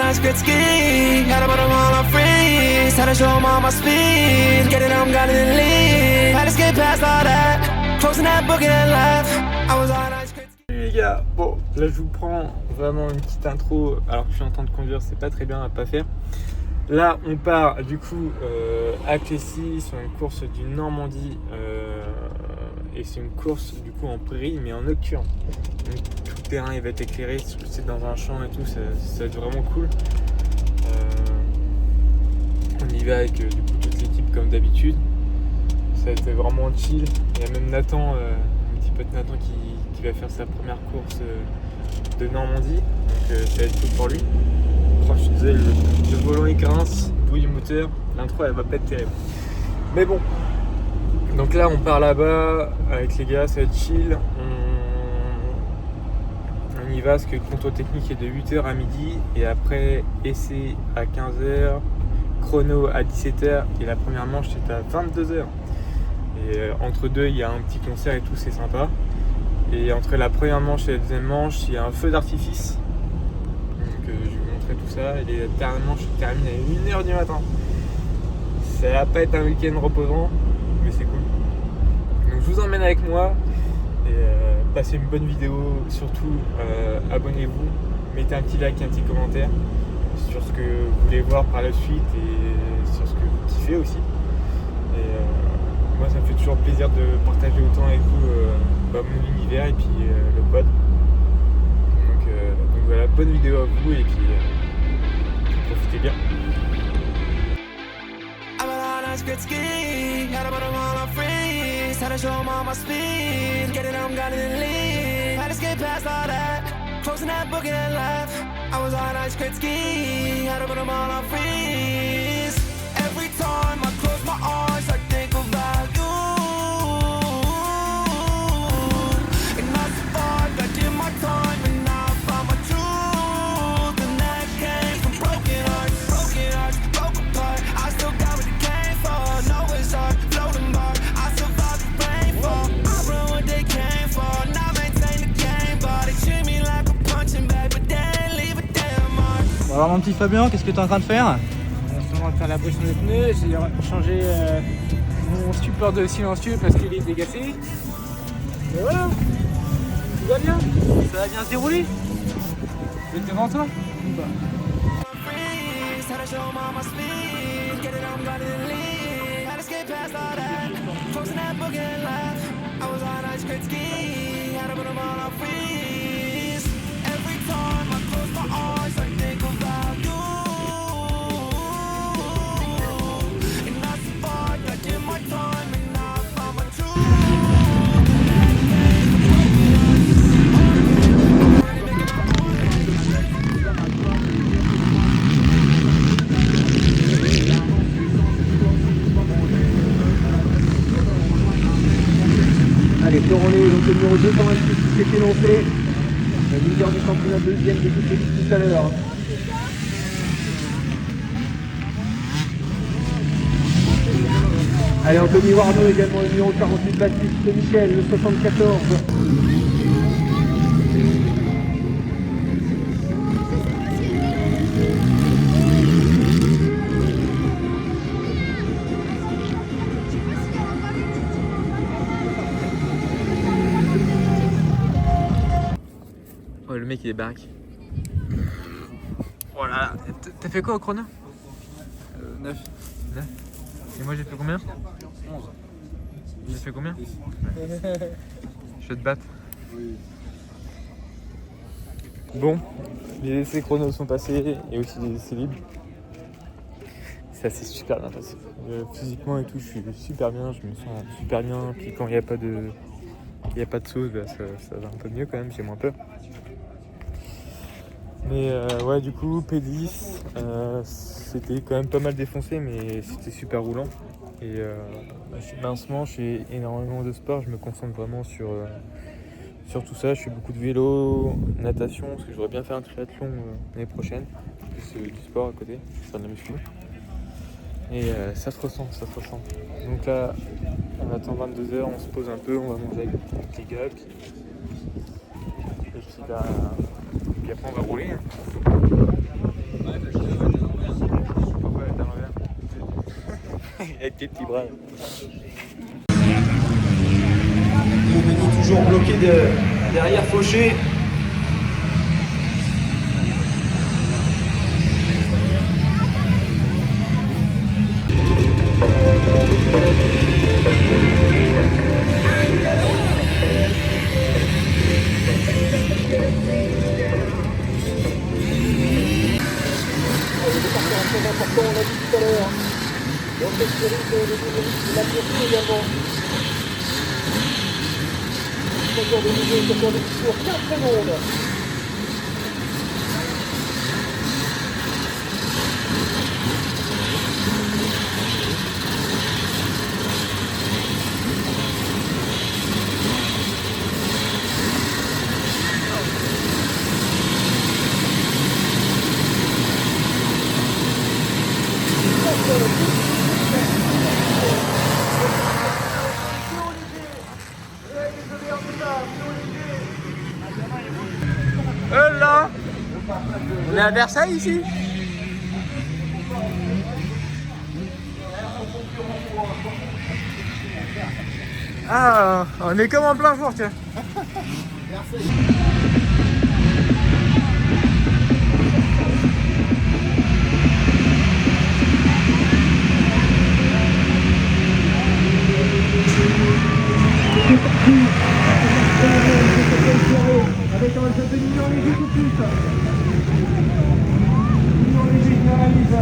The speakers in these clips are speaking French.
ice Gretzky, had to put them all on freeze. Had to show them all my speed, get it on, got it in lead. Had to skate past all that, closing that book and left. I was on ice Gretzky. Les gars, bon, là je vous prends vraiment une petite intro alors que je suis en train de conduire, c'est pas très bien à pas faire. Là, on part du coup à Clécy sur une course du Normandie et c'est une course du coup en prairie mais en nocturne. Donc, tout le terrain il va être éclairé, c'est dans un champ et tout, ça va être vraiment cool. On y va avec du coup toute l'équipe comme d'habitude. Ça va être vraiment chill. Il y a même Nathan, mon petit pote Nathan qui va faire sa première course de Normandie. Donc ça va être cool pour lui. Je suis désolé, le volant il grince, le bruit du moteur, l'intro elle va pas être terrible. Mais bon, donc là on part là-bas avec les gars, ça va être chill. On y va parce que le contrôle technique est de 8h à midi et après essai à 15h, chrono à 17h et la première manche c'est à 22h. Et entre deux il y a un petit concert et tout, c'est sympa. Et entre la première manche et la deuxième manche, il y a un feu d'artifice. Tout ça, et les dernières manches se terminent à 1h du matin. Ça va pas être un week-end reposant, mais c'est cool. Donc je vous emmène avec moi et passez une bonne vidéo. Surtout abonnez-vous, mettez un petit like, un petit commentaire sur ce que vous voulez voir par la suite et sur ce que vous kiffez aussi. Et moi ça me fait toujours plaisir de partager autant avec vous mon univers et puis le pod. Donc voilà, bonne vidéo à vous et puis profitez bien. I'm on ice Gretzky, had to put them all on freeze. Had to show them all my speed, get it on, got it in lead. Had to skate past all that, closing that book and left. I was on ice Gretzky, had to put them all on freeze. Every time I close my eyes, I think about you. And I survived, I did my time, and now I found my truth. And that came from broken hearts, broken apart. I still got what it came for. No, it's hard, floating bar. I survived the rainfall. I run what they came for. Now maintain the game, but they treat me like a punching bag, but they ain't leave a damn mark. Bon alors mon petit Fabien, qu'est-ce que tu es en train de faire? Je suis en train de faire la pression des pneus, j'ai changé mon support de silencieux parce qu'il est dégacé. Et voilà, tout va bien, ça va bien se dérouler. Je vais devant toi. Freeze, had to show 'em all my speed, get it on, got it in lead. Had to skate past all that, closing that book and left. I was on ice Gretzky, had to put them all on freeze. Every time I close my eyes, I think about you. And I survived, I did my time, and now I found my truth. Allez, Florent-Lé, donc le numéro 226 qui s'est élancé. Le leader du championnat deuxième de toute l'équipe tout à l'heure. Allez, Anthony Warneau également, le numéro 48 Baptiste Michel, le 74. Oh, le mec il est baraque. Voilà, t'as fait quoi au chrono? 9. Et moi j'ai fait combien? 11. J'ai fait combien? Je vais te battre. Bon, les essais chronos sont passés et aussi les essais libres. Ça s'est super bien passé. Physiquement et tout, je suis super bien, je me sens super bien. Puis quand il n'y a pas de sauce, bah, ça va un peu mieux quand même, j'ai moins peur. Mais ouais, du coup, P10, c'était quand même pas mal défoncé, mais c'était super roulant. Et mincement, je fais énormément de sport, je me concentre vraiment sur tout ça. Je fais beaucoup de vélo, natation, parce que j'aurais bien fait un triathlon l'année prochaine. Plus du sport à côté, faire de la muscu. Et ça se ressent. Donc là, on attend 22h, on se pose un peu, on va manger avec les gars. Et puis là, puis après on va rouler. Pourquoi t'es à l'envers? Avec tes petits bras. Denis toujours bloqué derrière Fauché. Important, on l'a dit tout à l'heure. Donc cette série de la course également. Secteur de milieu, secteur de discours, 4 secondes. Là, on est à Versailles ici. Ah, on est comme en plein jour, tiens. Avec un jeu de millions léger tout de suite. Millions léger qui réalise.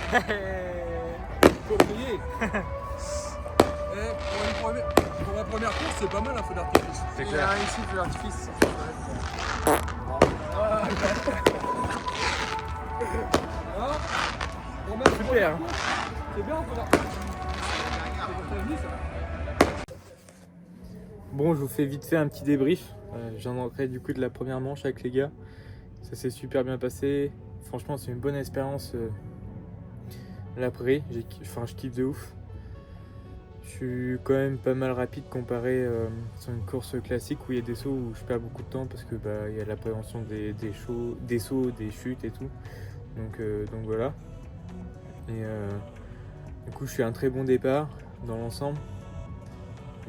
Faut payer. Pour la première course, c'est pas mal un feu d'artifice. C'est Il y clair. a ici le feu d'artifice. Super. C'est bien un feu d'artifice. C'est pour ta vie, ça. Bon, je vous fais vite fait un petit débrief. Je viens de rentrer du coup de la première manche avec les gars. Ça s'est super bien passé. Franchement, c'est une bonne expérience. L'après, je kiffe de ouf. Je suis quand même pas mal rapide comparé sur une course classique où il y a des sauts où je perds beaucoup de temps parce que il y a la prévention des sauts, des chutes et tout. Donc voilà. Et du coup, je suis à un très bon départ dans l'ensemble.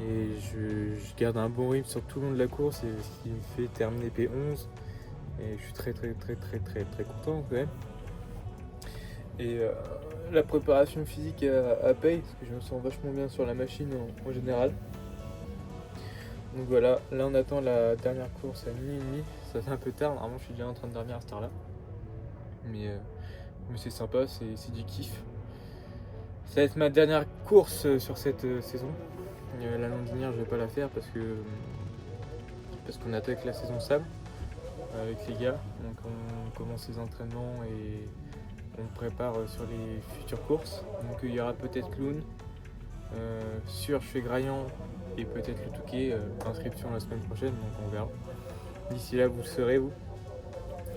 Et je garde un bon rythme sur tout le long de la course, et ce qui me fait terminer P11. Et je suis très content quand même. Et la préparation physique à paye, parce que je me sens vachement bien sur la machine en général. Donc voilà, là on attend la dernière course à minuit et demi. Ça fait un peu tard, normalement je suis déjà en train de dormir à cette heure-là. Mais c'est sympa, c'est du kiff. Ça va être ma dernière course sur cette saison. La Londinière, je vais pas la faire parce qu'on attaque la saison sable avec les gars. Donc on commence les entraînements et on prépare sur les futures courses. Donc il y aura peut-être Loun, sur Graillan et peut-être le Touquet. Inscription la semaine prochaine, donc on verra. D'ici là, vous le saurez, vous.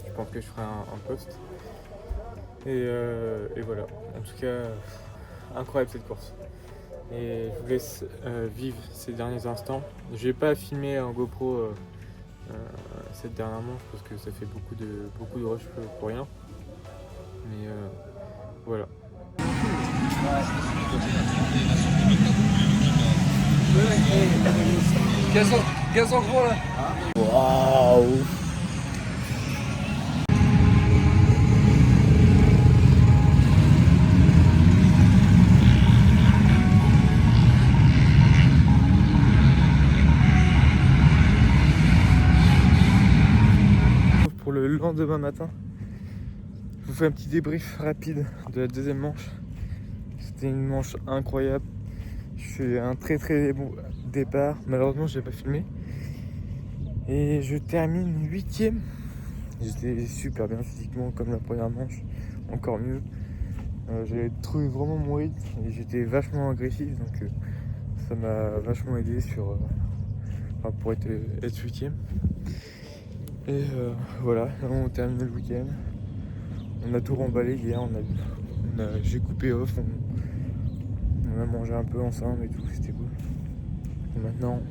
Je pense que je ferai un post. Et voilà. En tout cas, incroyable cette course. Et je vous laisse vivre ces derniers instants. Je vais pas filmer en GoPro cette dernière manche parce que ça fait beaucoup de rush pour rien. Mais voilà. Gaz en gros là. Waouh! Pour le lendemain matin, je vous fais un petit débrief rapide de la deuxième manche. C'était une manche incroyable. Je fais un très bon départ. Malheureusement, je n'ai pas filmé. Et je termine 8ème. J'étais super bien physiquement comme la première manche, encore mieux. J'avais trouvé vraiment mon rythme et j'étais vachement agressif, donc ça m'a vachement aidé pour être 8ème. Et voilà, là on termine le week-end. On a tout remballé hier, j'ai coupé off, on a mangé un peu ensemble et tout, c'était cool. Et maintenant,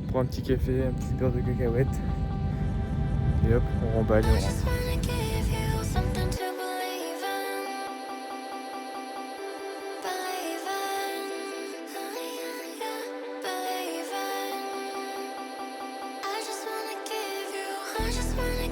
on prend un petit café, un petit beurre de cacahuète. Et hop, on remballe et on rentre. I just wanna